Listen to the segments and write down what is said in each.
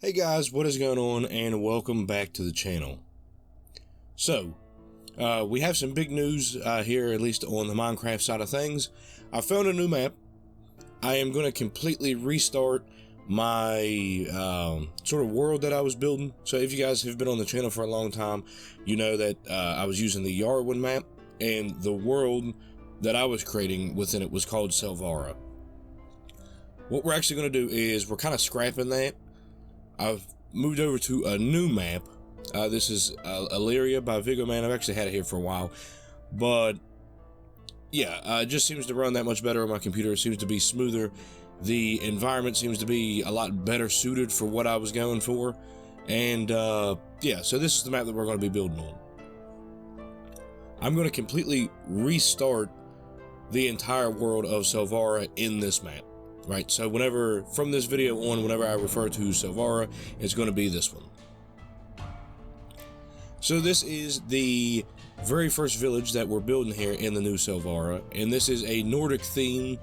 Hey guys, what is going on, and welcome back to the channel. So, we have some big news here, at least on the Minecraft side of things. I found a new map. I am going to completely restart my sort of world that I was building. So if you guys have been on the channel for a long time, you know that I was using the Yarwin map, and the world that I was creating within it was called Selvara. What we're actually going to do is we're kind of scrapping that. I've moved over to a new map. This is Illyria by Vigo Man. I've actually had it here for a while, but yeah, it just seems to run that much better on my computer. It seems to be smoother. The environment seems to be a lot better suited for what I was going for, and yeah, so this is the map that we're going to be building on. I'm going to completely restart the entire world of Selvara in this map. Right, so whenever, from this video on, whenever I refer to Selvara, it's going to be this one. So this is the very first village that we're building here in the new Selvara, and this is a Nordic theme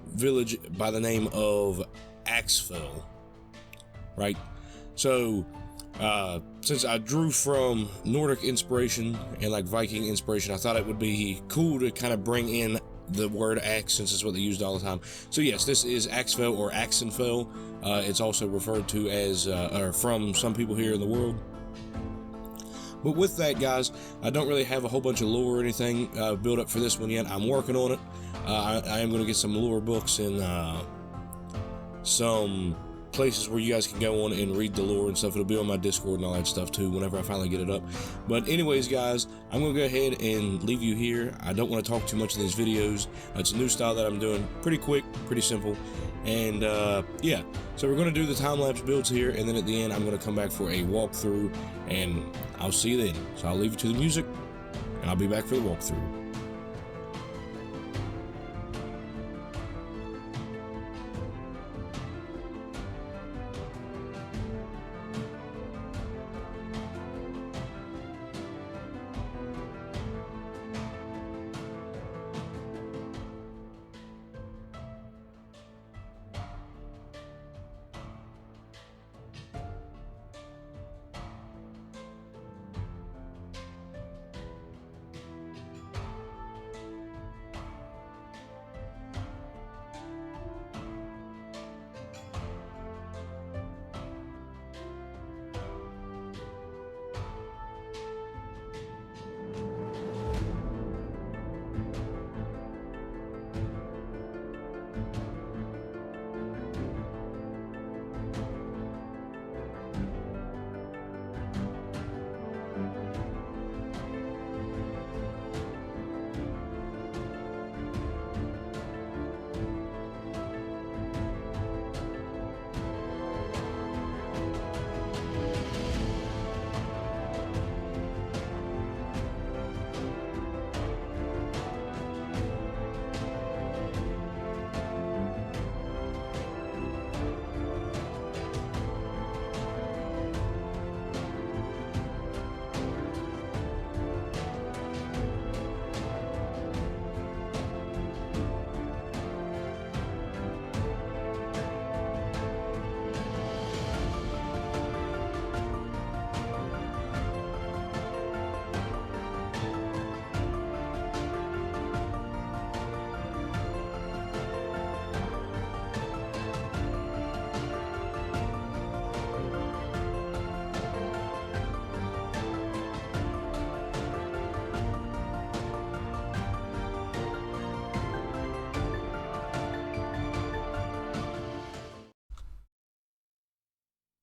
village by the name of Aexenfell. Right, so since I drew from Nordic inspiration and like Viking inspiration, I thought it would be cool to kind of bring in the word axe, since it's what they used all the time. So yes, this is Aexenfell or Aexenfell. It's also referred to as, or from some people here in the world. But with that, guys, I don't really have a whole bunch of lore or anything built up for this one yet. I'm working on it. I am going to get some lore books and some places where you guys can go on and read the lore and stuff. It'll be on my Discord and all that stuff too whenever I finally get it up. But anyways, guys, I'm gonna go ahead and leave you here. I don't want to talk too much in these videos. It's a new style that I'm doing, pretty quick, pretty simple, and yeah, so we're gonna do the time-lapse builds here, and then at the end I'm gonna come back for a walkthrough, and I'll see you then. So I'll leave you to the music, and I'll be back for the walkthrough.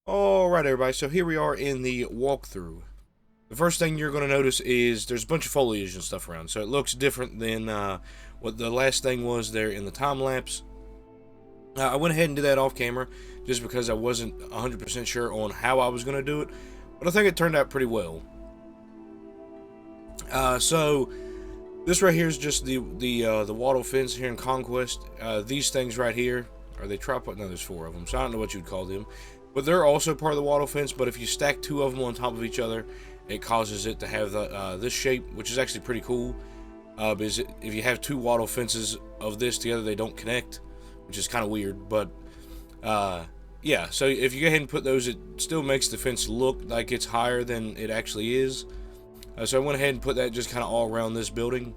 Alright everybody, so here we are in the walkthrough. The first thing you're going to notice is there's a bunch of foliage and stuff around, so it looks different than what the last thing was there in the time-lapse. I went ahead and did that off camera, just because I wasn't 100% sure on how I was going to do it, but I think it turned out pretty well. So this right here is just the wattle fence here in Conquest. These things right here, are they tripod? No, there's 4 of them, so I don't know what you'd call them. But they're also part of the wattle fence, but if you stack 2 of them on top of each other, it causes it to have this shape, which is actually pretty cool. Because if you have 2 wattle fences of this together, they don't connect, which is kind of weird. But yeah, so if you go ahead and put those, it still makes the fence look like it's higher than it actually is. So I went ahead and put that just kind of all around this building.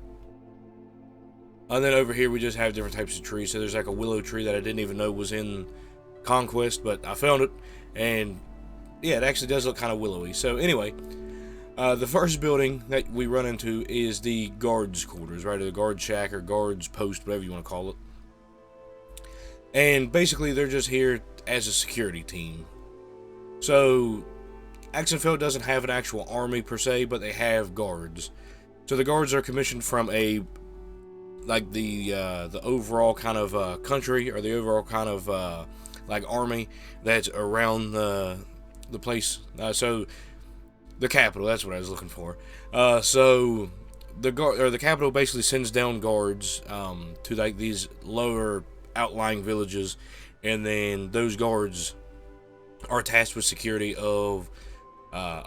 And then over here we just have different types of trees. So there's like a willow tree that I didn't even know was in Conquest, but I found it, and yeah, it actually does look kind of willowy. So anyway, the first building that we run into is the guards' quarters, right, or the guard shack, or guards post, whatever you want to call it. And basically they're just here as a security team. So Aexenfell doesn't have an actual army per se, but they have guards. So the guards are commissioned from the overall kind of country, or the overall kind of like army that's around the place. So the capital, that's what I was looking for. So the capital basically sends down guards to like these lower outlying villages, and then those guards are tasked with security of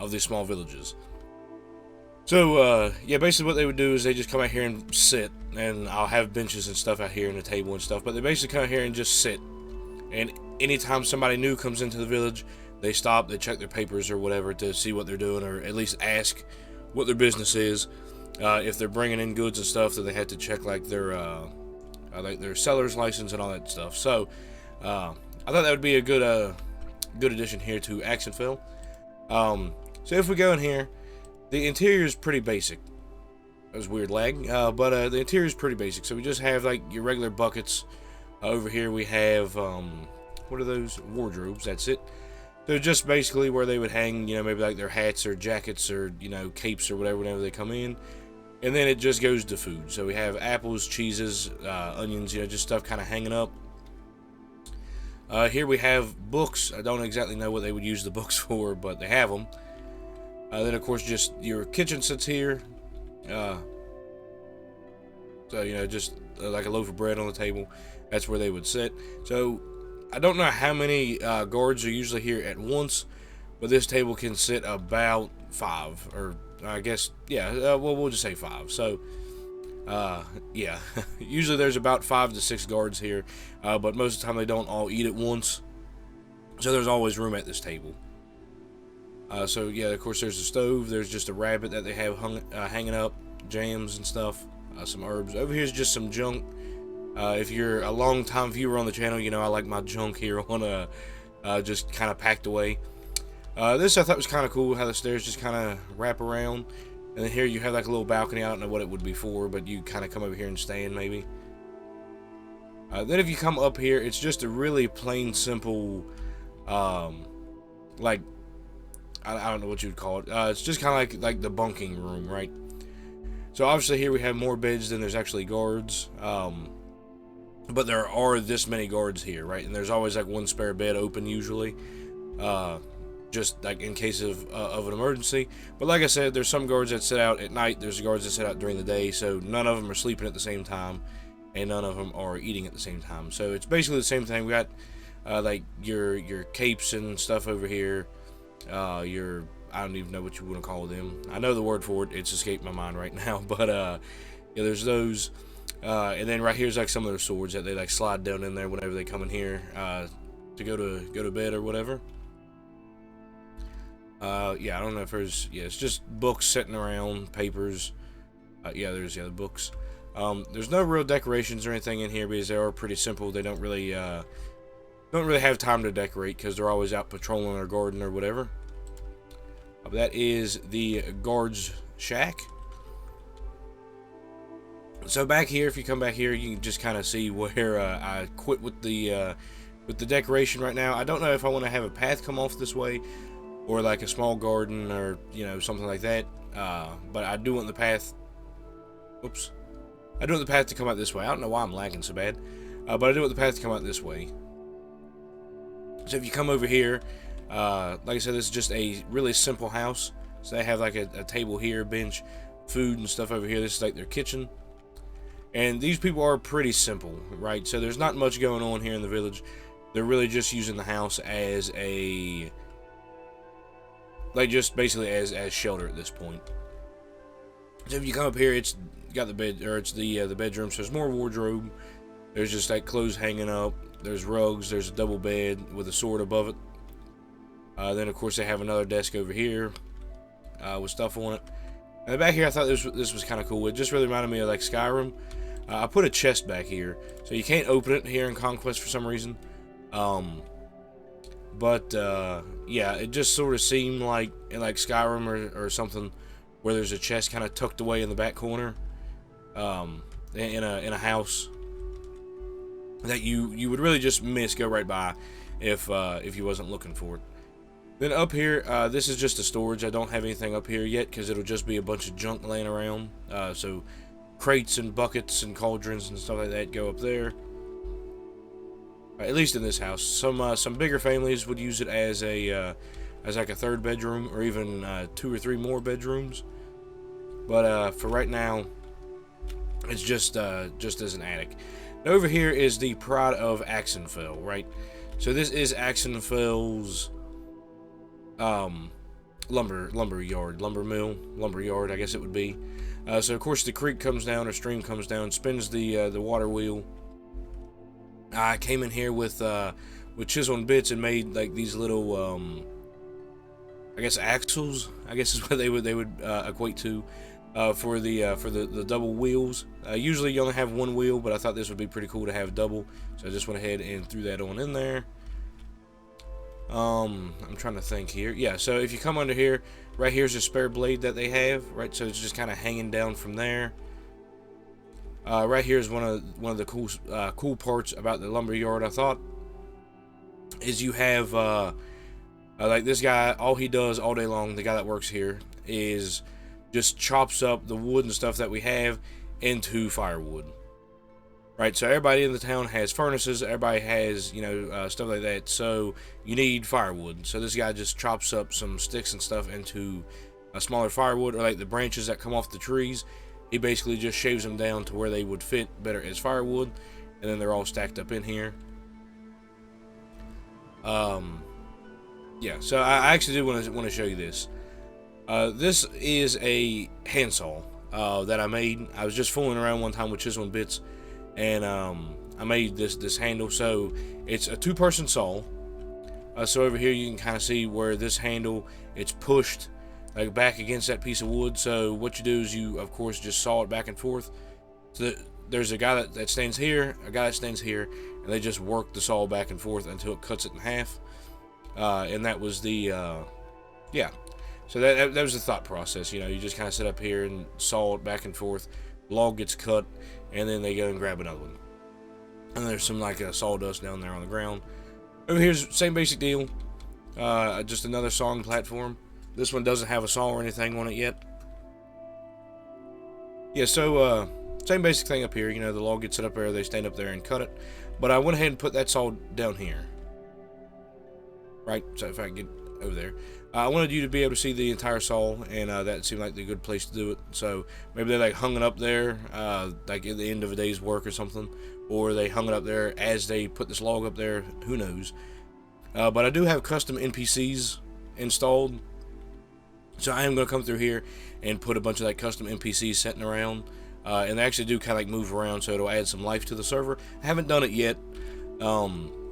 these small villages. So yeah, basically what they would do is they just come out here and sit, and I'll have benches and stuff out here and a table and stuff, but they basically come out here and just sit. And anytime somebody new comes into the village, they stop, they check their papers or whatever to see what they're doing, or at least ask what their business is. If they're bringing in goods and stuff, then they have to check like their seller's license and all that stuff. So I thought that would be a good addition here to Aexenfell. So if we go in here, the interior is pretty basic. That was weird lag, but the interior is pretty basic. So we just have like your regular buckets. Over here we have what are those? Wardrobes. That's it. They're just basically where they would hang, maybe like their hats or jackets or capes or whatever whenever they come in. And then it just goes to food. So we have apples, cheeses, onions, just stuff kind of hanging up. Here we have books. I don't exactly know what they would use the books for, but they have them. Then, of course, just your kitchen sits here. So, just like a loaf of bread on the table. That's where they would sit. So, I don't know how many guards are usually here at once, but this table can sit about 5, or I guess, yeah, well, we'll just say 5. So, yeah, usually there's about 5 to 6 guards here, but most of the time they don't all eat at once, so there's always room at this table. So, yeah, of course, there's a stove, there's just a rabbit that they have hanging up, jams and stuff, some herbs. Over here's just some junk. If you're a long-time viewer on the channel, I like my junk here on just kind of packed away. This I thought was kind of cool, how the stairs just kind of wrap around. And then here you have like a little balcony. I don't know what it would be for, but you kind of come over here and stand maybe. Then if you come up here, it's just a really plain, simple, like, I don't know what you would call it. It's just kind of like the bunking room, right? So obviously here we have more beds than there's actually guards. But there are this many guards here, right? And there's always like one spare bed open usually, just like in case of an emergency. But like I said, there's some guards that sit out at night. There's guards that sit out during the day. So none of them are sleeping at the same time, and none of them are eating at the same time. So it's basically the same thing. We got like your capes and stuff over here. I don't even know what you want to call them. I know the word for it. It's escaped my mind right now. But yeah, there's those. And then right here's like some of their swords that they like slide down in there whenever they come in here to go to bed or whatever. Yeah, I don't know if there's, yeah, it's just books sitting around, papers. Yeah, there's the other books. There's no real decorations or anything in here because they are pretty simple. They don't really have time to decorate because they're always out patrolling their garden or whatever. That is the guard's shack. So back here, if you come back here, you can just kind of see where I quit with the decoration right now. I don't know if I want to have a path come off this way, or like a small garden, or something like that. But I do want the path. Oops, I do want the path to come out this way. I don't know why I'm lagging so bad, but I do want the path to come out this way. So if you come over here, like I said, this is just a really simple house. So they have like a table here, bench, food and stuff over here. This is like their kitchen. And these people are pretty simple, right? So there's not much going on here in the village. They're really just using the house as a, like, just basically as shelter at this point. So if you come up here, it's got the bed, or it's the bedroom. So there's more wardrobe. There's just like clothes hanging up. There's rugs. There's a double bed with a sword above it. Then of course they have another desk over here with stuff on it. And the back here, I thought this was kind of cool. It just really reminded me of like Skyrim. I put a chest back here, so you can't open it here in Conquest for some reason. Yeah, it just sort of seemed like in like Skyrim or something, where there's a chest kind of tucked away in the back corner, in a house that you would really just go right by if you wasn't looking for it. Then up here, this is just a storage. I don't have anything up here yet because it'll just be a bunch of junk laying around. So crates and buckets and cauldrons and stuff like that go up there. At least in this house. Some bigger families would use it as like a third bedroom, or even 2 or 3 more bedrooms. But for right now, it's just as an attic. Now over here is the Pride of Aexenfell, right? So this is Aexenfell's lumber yard, I guess it would be. So of course the creek comes down, or stream comes down, spins the water wheel. I came in here with chisel and bits and made like these little I guess axles, I guess is what they would equate to, for the double wheels. Usually you only have one wheel, but I thought this would be pretty cool to have double, so I just went ahead and threw that on in there. I'm trying to think here. Yeah, so if you come under here, right here's a spare blade that they have, right? So it's just kind of hanging down from there. Right here is one of the cool parts about the lumber yard, I thought, is you have like this guy. All he does all day long, the guy that works here, is just chops up the wood and stuff that we have into firewood. Right, so everybody in the town has furnaces, everybody has, stuff like that, so you need firewood. So this guy just chops up some sticks and stuff into a smaller firewood, or like the branches that come off the trees. He basically just shaves them down to where they would fit better as firewood, and then they're all stacked up in here. Yeah, so I actually do want to show you this. This is a handsaw that I made. I was just fooling around one time with chisel and bits, and I made this handle. So it's a 2-person saw. So over here you can kind of see where this handle, it's pushed like back against that piece of wood. So what you do is you of course just saw it back and forth. So there's a guy that stands here, a guy that stands here, and they just work the saw back and forth until it cuts it in half. And that was the yeah. So that was the thought process. You just kind of sit up here and saw it back and forth. Log gets cut, and then they go and grab another one. And there's some like sawdust down there on the ground. Over here's same basic deal. Just another sawing platform. This one doesn't have a saw or anything on it yet. Yeah, so same basic thing up here. The log gets set up there, they stand up there and cut it. But I went ahead and put that saw down here. Right, so if I can get over there. I wanted you to be able to see the entire saw, and that seemed like the good place to do it. So maybe they like hung it up there, like at the end of a day's work or something, or they hung it up there as they put this log up there. Who knows? But I do have custom NPCs installed, so I am going to come through here and put a bunch of like custom NPCs sitting around, and they actually do kind of like move around, so it'll add some life to the server. I haven't done it yet.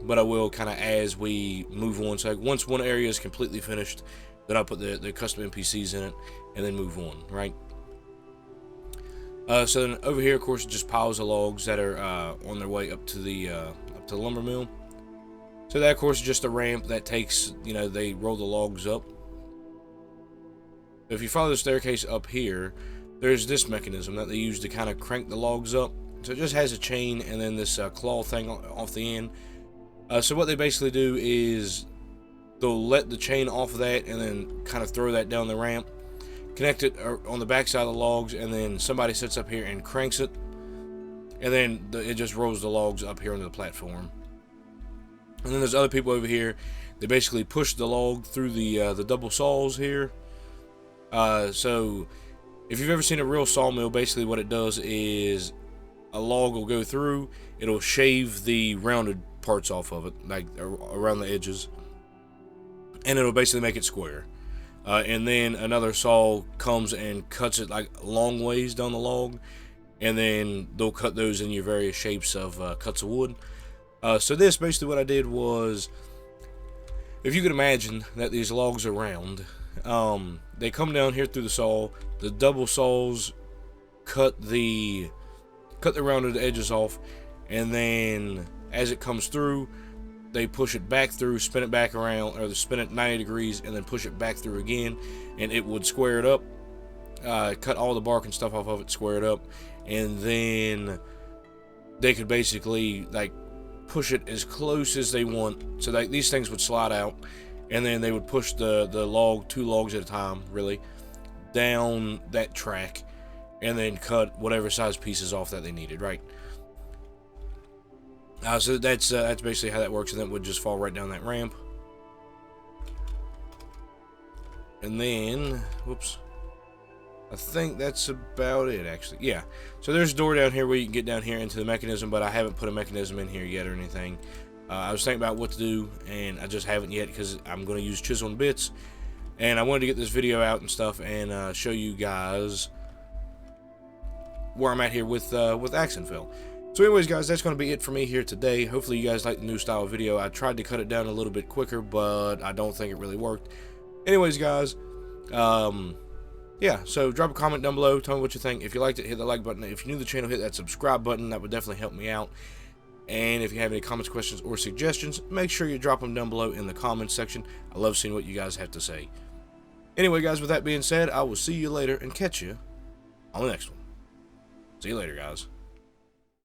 But I will kind of as we move on. So like once one area is completely finished, then I'll put the custom NPCs in it and then move on, right? So then over here, of course, just piles of logs that are on their way up to the lumber mill. So that, of course, is just a ramp that takes, they roll the logs up. If you follow the staircase up here, there's this mechanism that they use to kind of crank the logs up. So it just has a chain and then this claw thing off the end. So what they basically do is they'll let the chain off of that and then kind of throw that down the ramp, connect it on the back side of the logs, and then somebody sits up here and cranks it, and then it just rolls the logs up here onto the platform. And then there's other people over here. They basically push the log through the double saws here. So if you've ever seen a real sawmill, basically what it does is a log will go through, it'll shave the rounded parts off of it, like around the edges, and it'll basically make it square. And then another saw comes and cuts it like long ways down the log, and then they'll cut those in your various shapes of cuts of wood. So this, basically what I did was, if you could imagine that these logs are round, they come down here through the saw. The double saws cut the rounded edges off, and then as it comes through, they push it back through, spin it back around, or they spin it 90 degrees, and then push it back through again, and it would square it up, cut all the bark and stuff off of it, square it up, and then they could basically like push it as close as they want. So like these things would slide out, and then they would push the log, 2 logs at a time, really, down that track, and then cut whatever size pieces off that they needed, right? So that's basically how that works, and then it would just fall right down that ramp. And then, whoops, I think that's about it, actually. Yeah, so there's a door down here where you can get down here into the mechanism, but I haven't put a mechanism in here yet or anything. I was thinking about what to do, and I just haven't yet because I'm going to use chisel and bits, and I wanted to get this video out and stuff and show you guys where I'm at here with Aexenfell. So anyways, guys, that's going to be it for me here today. Hopefully you guys like the new style video. I tried to cut it down a little bit quicker, but I don't think it really worked. Anyways, guys, yeah, so drop a comment down below. Tell me what you think. If you liked it, hit the like button. If you're new to the channel, hit that subscribe button. That would definitely help me out. And if you have any comments, questions, or suggestions, make sure you drop them down below in the comments section. I love seeing what you guys have to say. Anyway, guys, with that being said, I will see you later and catch you on the next one. See you later, guys.